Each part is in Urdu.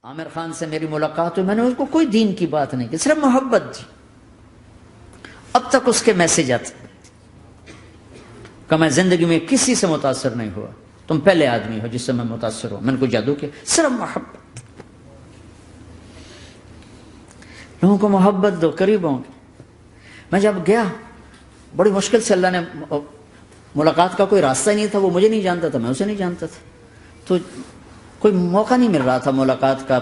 عامر خان سے میری ملاقات ہوئی، میں نے اس کو کوئی دین کی بات نہیں کی، صرف محبت دی. اب تک اس کے میسج آتے کہ میں زندگی میں کسی سے متاثر نہیں ہوا، تم پہلے آدمی ہو جس سے میں متاثر ہوں. میں نے کوئی جادو کیا؟ صرف محبت. لوگوں کو محبت دو، قریب ہوں گے. میں جب گیا بڑی مشکل سے اللہ نے، ملاقات کا کوئی راستہ ہی نہیں تھا، وہ مجھے نہیں جانتا تھا، میں اسے نہیں جانتا تھا، تو کوئی موقع نہیں مل رہا تھا ملاقات کا.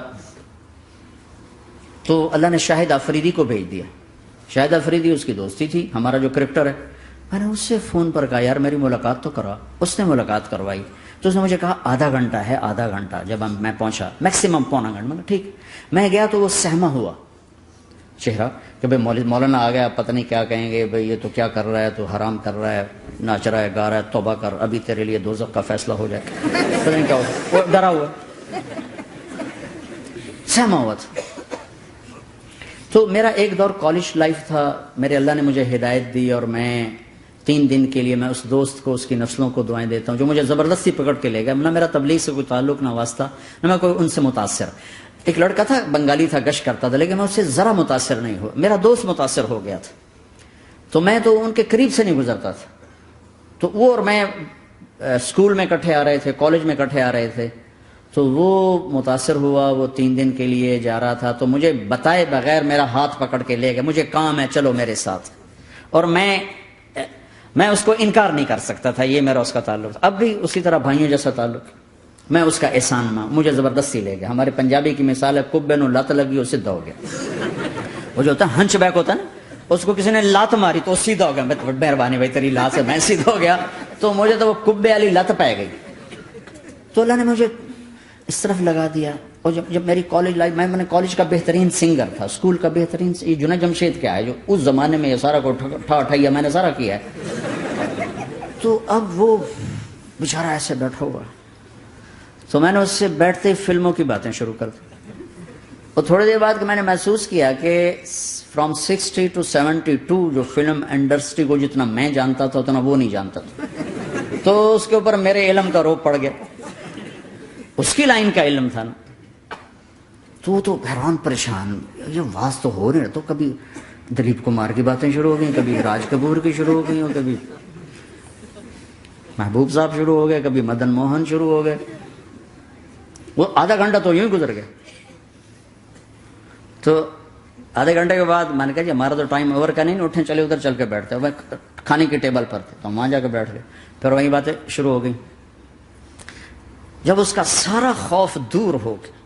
تو اللہ نے شاہد آفریدی کو بھیج دیا. شاہد آفریدی اس کی دوستی تھی، ہمارا جو کرکٹر ہے. میں نے اس سے فون پر کہا یار میری ملاقات تو کرا. اس نے ملاقات کروائی. تو اس نے مجھے کہا آدھا گھنٹہ ہے، آدھا گھنٹہ. جب میں پہنچا میکسیمم پونا گھنٹہ. میں نے ٹھیک. میں گیا تو وہ سہما ہوا چہرہ کہ بھائی مولانا آ گیا، پتہ نہیں کیا کہیں گے، بھائی یہ تو کیا کر رہا ہے، تو حرام کر رہا ہے، ناچ رہا ہے، گا رہا ہے، توبہ کر، ابھی تیرے لیے دوزخ کا فیصلہ ہو جائے. پتہ نہیں کیا ہوا، وہ ڈرا ہوا سہما ہوا تھا. تو میرا ایک دور کالج لائف تھا. میرے اللہ نے مجھے ہدایت دی اور میں 3 دن کے لیے میں اس دوست کو، اس کی نسلوں کو دعائیں دیتا ہوں جو مجھے زبردستی پکڑ کے لے گیا. نہ میرا تبلیغ سے کوئی تعلق، نہ واسطہ، نہ میں کوئی ان سے متاثر. ایک لڑکا تھا بنگالی تھا، گشت کرتا تھا، لیکن میں اس سے ذرا متاثر نہیں ہوا. میرا دوست متاثر ہو گیا تھا تو میں تو ان کے قریب سے نہیں گزرتا تھا. تو وہ اور میں اسکول میں اکٹھے آ رہے تھے، کالج میں اکٹھے آ رہے تھے. تو وہ متاثر ہوا، وہ 3 دن کے لیے جا رہا تھا تو مجھے بتائے بغیر میرا ہاتھ پکڑ کے لے گیا. مجھے کام ہے، چلو میرے ساتھ. اور میں اس کو انکار نہیں کر سکتا تھا، یہ میرا اس کا تعلق. اب بھی اسی طرح بھائیوں جیسا تعلق. میں اس کا احسان ماں، مجھے زبردستی لے گیا. ہمارے پنجابی کی مثال ہے، کبے نو لت لگی وہ سیدھا ہو گیا. وہ جو ہوتا ہے ہنچ بیک ہوتا ہے نا، اس کو کسی نے لات ماری تو سیدھا ہو گیا. مہربانی بھائی تیری لات سے میں سیدھا ہو گیا. تو مجھے تو وہ کبے والی لت پہ گئی. تو اللہ نے مجھے اس طرف لگا دیا. اور جب میری کالج لائف، میں نے کالج کا بہترین سنگر تھا، اسکول کا بہترین. یہ جنید جمشید کیا ہے جو اس زمانے میں یہ سارا کو ٹھا میں نے سارا کیا ہے. تو اب وہ بیچارہ ایسے بیٹھا ہوا. تو میں نے اس سے بیٹھتے ہی فلموں کی باتیں شروع کر دی. اور تھوڑی دیر بعد میں نے محسوس کیا کہ فرام 60 to 72 جو فلم انڈسٹری کو جتنا میں جانتا تھا اتنا وہ نہیں جانتا تھا. تو اس کے اوپر میرے علم کا روپ پڑ گیا. اس کی لائن کا علم تھا نا. تو حیران پریشان، یہ واز تو ہو رہے. تو کبھی دلیپ کمار کی باتیں شروع ہو گئیں، کبھی راج کپور کی شروع ہو گئی، اور کبھی محبوب صاحب شروع ہو گئے، کبھی مدن موہن شروع ہو گئے. وہ آدھا گھنٹہ تو یوں ہی گزر گیا. تو آدھے گھنٹے کے بعد میں نے کہا جی ہمارا تو ٹائم اوور کا نہیں، اٹھیں چلے ادھر چل کے بیٹھتے. میں کھانے کی ٹیبل پر تھے تو ہم وہاں جا کے بیٹھ گئے. پھر وہیں باتیں شروع ہو گئی. جب اس کا سارا خوف دور ہو گیا،